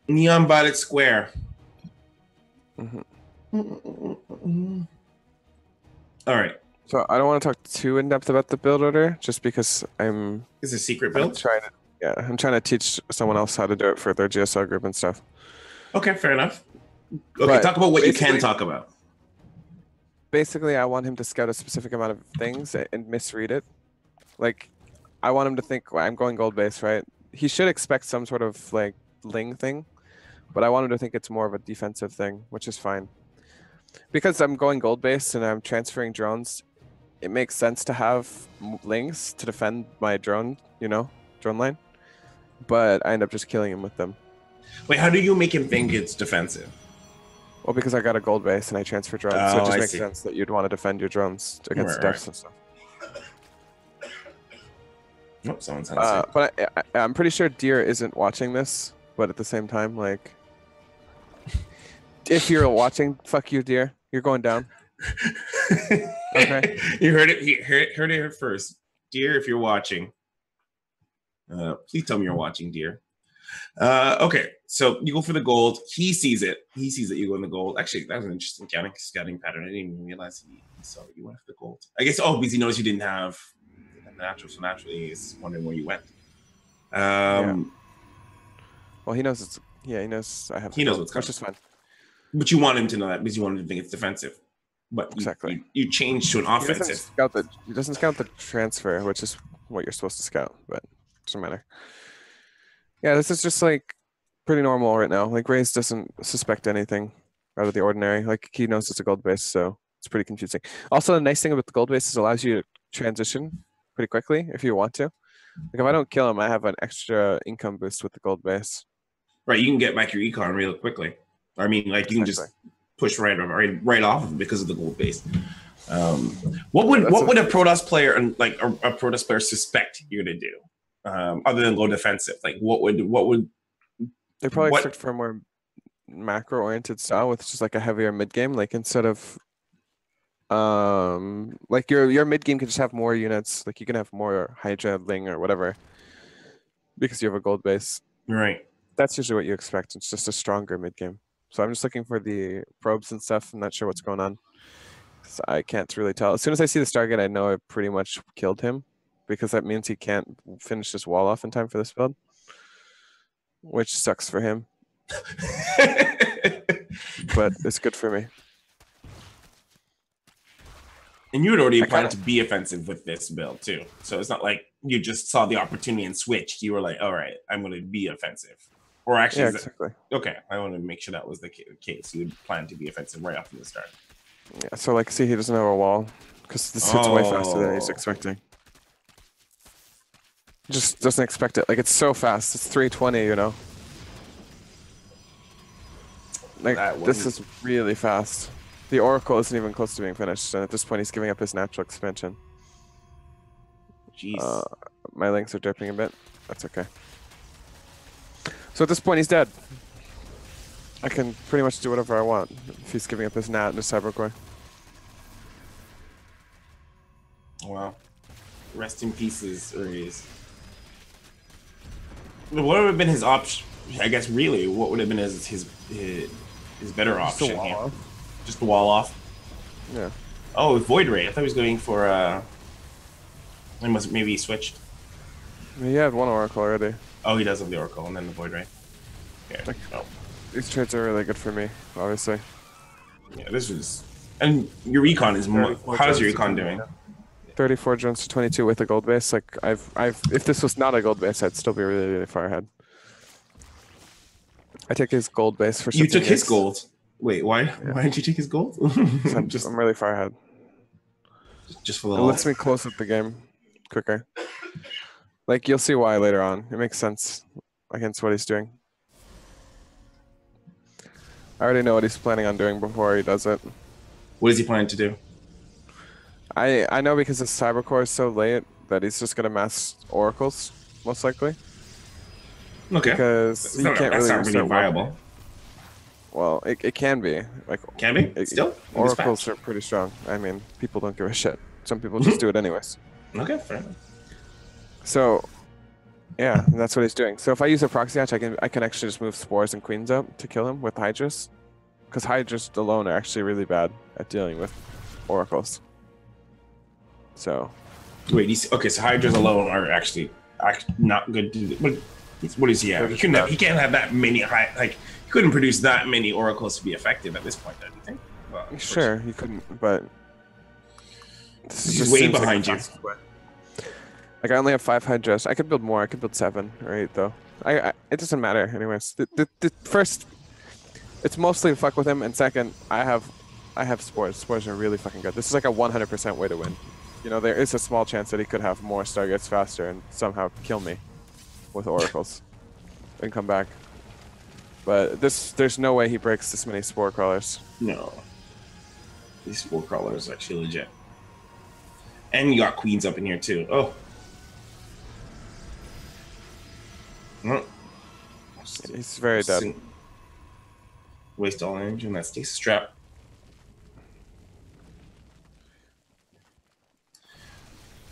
Neon Violet Square. All right. So I don't want to talk too in depth about the build order, just because Is a secret build? I'm trying to teach someone else how to do it for their GSL group and stuff. Okay, fair enough. Okay, But talk about what you can talk about. Basically, I want him to scout a specific amount of things and misread it. Like, I want him to think, well, I'm going gold base, right? He should expect some sort of like Ling thing, but I want him to think it's more of a defensive thing, which is fine. Because I'm going gold base and I'm transferring drones, it makes sense to have Lings to defend my drone, drone line. But I end up just killing him with them. Wait, how do you make him think it's defensive? Well, because I got a gold base and I transfer drones, so it just makes sense that you'd want to defend your drones against deaths and stuff. Oh, someone's but I'm pretty sure Deer isn't watching this, but at the same time, like, if you're watching, fuck you, Deer. You're going down. Okay. You heard it. You heard it here first. Deer, if you're watching, please tell me you're watching, Deer. Okay, so you go for the gold. He sees it. He sees that you go in the gold. Actually, that was an interesting scouting pattern. I didn't even realize he saw that you went for the gold. I guess, because he knows you didn't have the natural, so naturally he's wondering where you went. Yeah. Well, he knows it's, he knows I have. He knows what's coming. Which is fine. But you want him to know that because you want him to think it's defensive. But exactly. You change to an offensive. He doesn't scout the transfer, which is what you're supposed to scout, but it doesn't matter. Yeah, this is just like pretty normal right now. Like Raze doesn't suspect anything out of the ordinary. Like he knows it's a gold base, so it's pretty confusing. Also, the nice thing about the gold base is it allows you to transition pretty quickly if you want to. Like if I don't kill him, I have an extra income boost with the gold base. Right, you can get back your econ real quickly. I mean, like you can just push right off of it because of the gold base. What would a Protoss player and like a Protoss player suspect you're gonna do, other than go defensive? Like what would they probably expect for a more macro oriented style with just like a heavier mid game? Like instead of like your mid game can just have more units. Like you can have more Hydra, Ling, or whatever because you have a gold base. Right. That's usually what you expect. It's just a stronger mid game. So I'm just looking for the probes and stuff. I'm not sure what's going on. So I can't really tell. As soon as I see the Stargate, I know I pretty much killed him because that means he can't finish this wall off in time for this build, which sucks for him. But it's good for me. And you had already planned to be offensive with this build too. So it's not like you just saw the opportunity and switched. You were like, all right, I'm going to be offensive. Or actually, yeah, exactly. Okay, I want to make sure that was the case. You would plan to be offensive right off from the start. Yeah, so like, see, he doesn't have a wall because this hits way faster than he's expecting. Just doesn't expect it. Like it's so fast. It's 320, you know. Like this is really fast. The Oracle isn't even close to being finished, and at this point, he's giving up his natural expansion. Jeez. My links are dripping a bit. That's okay. So at this point, he's dead. I can pretty much do whatever I want if he's giving up his nat and his cybercore. Wow. Rest in pieces, Uriz. What would have been his option? I guess really, what would have been his better option here? Just the wall off. Yeah. Oh, Void Ray. I thought he was going for maybe he switched. He had one Oracle already. Oh, he does have the Oracle and then the Void Ray. Yeah. These trades are really good for me, obviously. Yeah, this is, and your econ is more. How's your econ doing? 34 drones to 22 with a gold base. Like if this was not a gold base, I'd still be really, really far ahead. I take his gold base for. You took his gold. Wait, why? Yeah. Why did you take his gold? I'm really far ahead. Just for the. It lets me close up the game quicker. Like you'll see why later on. It makes sense against what he's doing. I already know what he's planning on doing before he does it. What is he planning to do? I know because his cybercore is so late that he's just gonna mass oracles most likely. Okay. Because he can't really. That's not really viable. Well, it can be. Like can be still. Oracles are pretty strong. I mean, people don't give a shit. Some people just do it anyways. Okay, fair enough. So, Yeah, and that's what he's doing. So if I use a proxy hatch, I can actually just move spores and queens up to kill him with hydras, because hydras alone are actually really bad at dealing with oracles. So. Wait, okay, so hydras alone are actually not good to do. What does he have? He can't have that many he couldn't produce that many oracles to be effective at this point, don't you think? Well, sure, he couldn't, but he's way behind you. Like I only have 5 hydras. I could build more. I could build 7 or 8 though. It doesn't matter anyways. The first, it's mostly to fuck with him, and second, I have spores. Spores are really fucking good. This is like a 100% way to win. You know, there is a small chance that he could have more stargates faster and somehow kill me with oracles and come back. But there's no way he breaks this many spore crawlers. No. These spore crawlers are actually legit. And you got queens up in here too. Oh. He's very dead. Waste all energy on that stasis trap.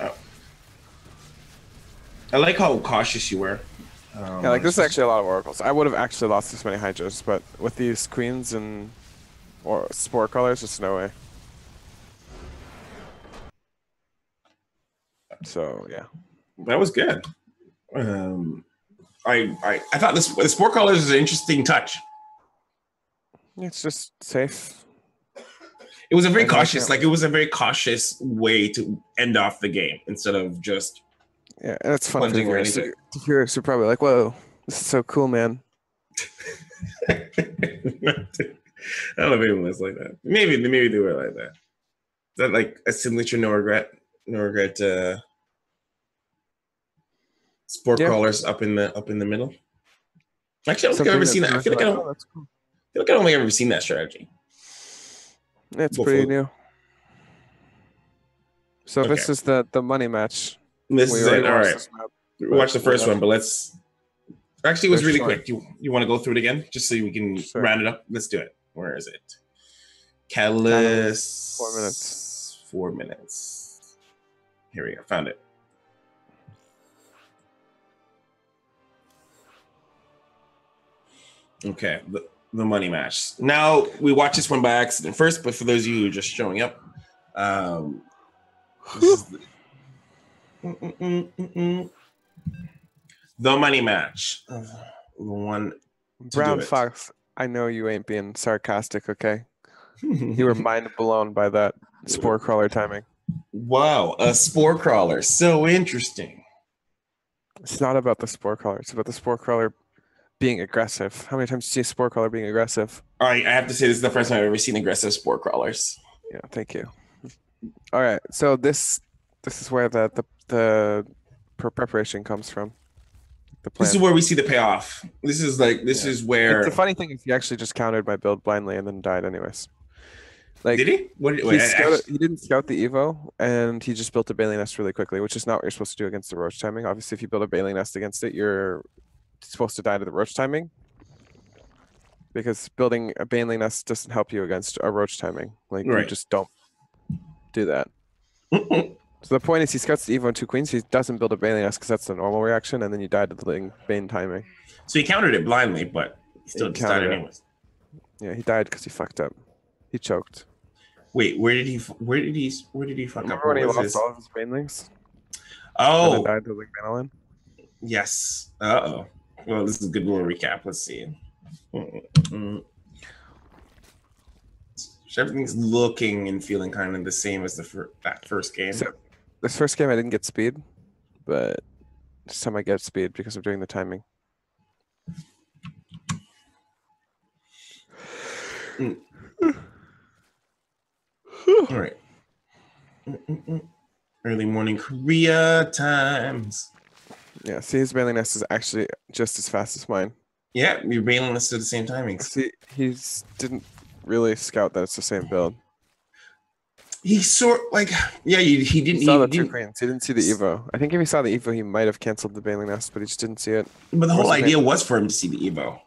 Oh. I like how cautious you were. Yeah, like this is actually a lot of oracles. I would have actually lost this many hydras, but with these queens and spore colors, there's no way. So yeah, that was good. I thought the spore colors is an interesting touch. It's just safe. It was a very cautious, like it was a very cautious way to end off the game instead of just. Yeah, and it's fun for the viewers. You're probably like, "Whoa, this is so cool, man." I don't know if anyone was like that. Maybe they were like that. Is that like a signature NoRegret spore crawlers up in the middle? Actually, I don't think I've ever seen that. I feel like I don't think I've ever seen that strategy. It's pretty new. So this is the money match. This is it. All right. Watch the first one, but let's. Actually, it was really quick. You want to go through it again, just so we can round it up? Let's do it. Where is it? Catalyst. 4 minutes. 4 minutes. Here we go. Found it. Okay, the money match. Now we watched this one by accident first, but for those of you who are just showing up, this is the money match. The one. Brown Fox, I know you ain't being sarcastic, okay? You were mind blown by that spore crawler timing. Wow, a spore crawler. So interesting. It's not about the spore crawler. It's about the spore crawler being aggressive. How many times do you see a spore crawler being aggressive? All right, I have to say this is the first time I've ever seen aggressive spore crawlers. Yeah, thank you. All right, so this is where the preparation comes from. The plan. This is where we see the payoff. This is where the funny thing is he actually just countered my build blindly and then died anyways. Like, did he? He didn't scout the Evo, and he just built a Bailey Nest really quickly, which is not what you're supposed to do against the Roach timing. Obviously, if you build a Bailey Nest against it, you're supposed to die to the Roach timing, because building a Bailey Nest doesn't help you against a Roach timing. Like, you just don't do that. So the point is, he scouts the Evo and 2 queens. He doesn't build a Bailey Nest because that's the normal reaction, and then you die to the Bane timing. So he countered it blindly, but he still just died anyways. Yeah, he died because he fucked up. He choked. Wait, where did he fuck up? Remember when he lost all of his Banelings? Oh, and then died to the Banelin? Yes. Uh-oh. Well, this is a good little recap. Let's see. So everything's looking and feeling kind of the same as that first game. So, this first game I didn't get speed, but this time I get speed because of doing the timing. All right. Early morning Korea times. Yeah, see, his Bailey Nest is actually just as fast as mine. Yeah, your Bailey Nest at the same timing. See, he didn't really scout that it's the same build. He he didn't. He saw the 2 queens. He didn't see the Evo. I think if he saw the Evo, he might have canceled the Bailey Nest, but he just didn't see it. But the whole idea was for him to see the Evo.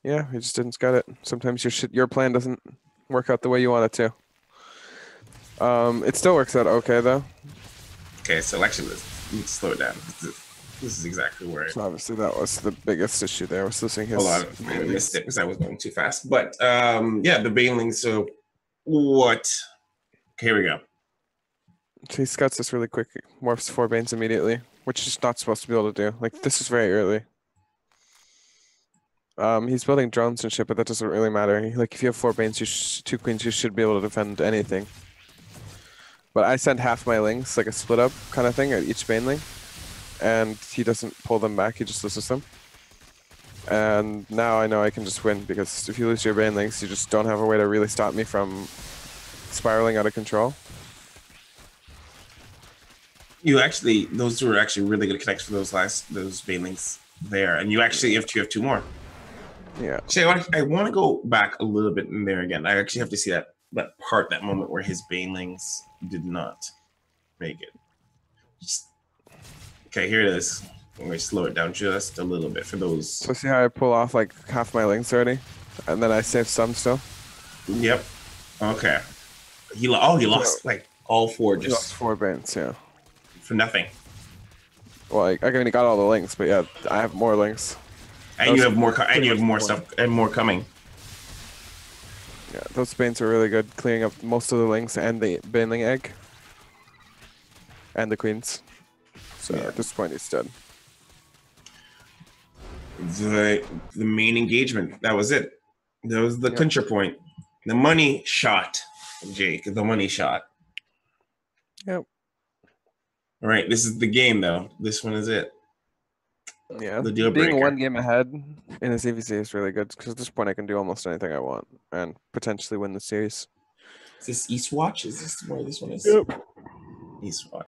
Yeah, he just didn't scout it. Sometimes your plan doesn't work out the way you want it to. It still works out okay though. Okay, so actually let's slow it down. This is exactly where. So obviously that was the biggest issue there, was losing his. Hold on, I missed it because I was going too fast. But yeah, the Baneling. So what? Here we go. So he scouts this really quick, morphs 4 Banes immediately, which is not supposed to be able to do. Like, this is very early. He's building drones and shit, but that doesn't really matter. Like, if you have 4 Banes, 2 Queens, you should be able to defend anything. But I send half my links, like a split up kind of thing, at each Baneling. And he doesn't pull them back, he just loses them. And now I know I can just win, because if you lose your Banelings, you just don't have a way to really stop me from spiraling out of control. You actually, those were actually really good connects for those Banelings there, and you actually have 2 more. Yeah. See, I want to go back a little bit in there again. I actually have to see that moment where his Banelings did not make it. Okay, here it is. I'm going to slow it down just a little bit for those. So see how I pull off like half my links already, and then I save some still. Yep. Okay. He lost like all 4 just. He lost 4 Banes, yeah. For nothing. Well, I mean, he got all the links, but yeah, I have more links. And you have more. And you have more stuff and more coming. Yeah, those Banes are really good, clearing up most of the links and the Baneling egg, and the Queens. So yeah, at this point, he's dead. The main engagement. That was it. That was the clincher point. The money shot, Jake. The money shot. Yep. All right, this is the game, though. This one is it. Yeah, the deal breaker. Being 1 game ahead in a CVC is really good, because at this point I can do almost anything I want and potentially win the series. Is this Eastwatch? Is this where this one is? Yep. Eastwatch.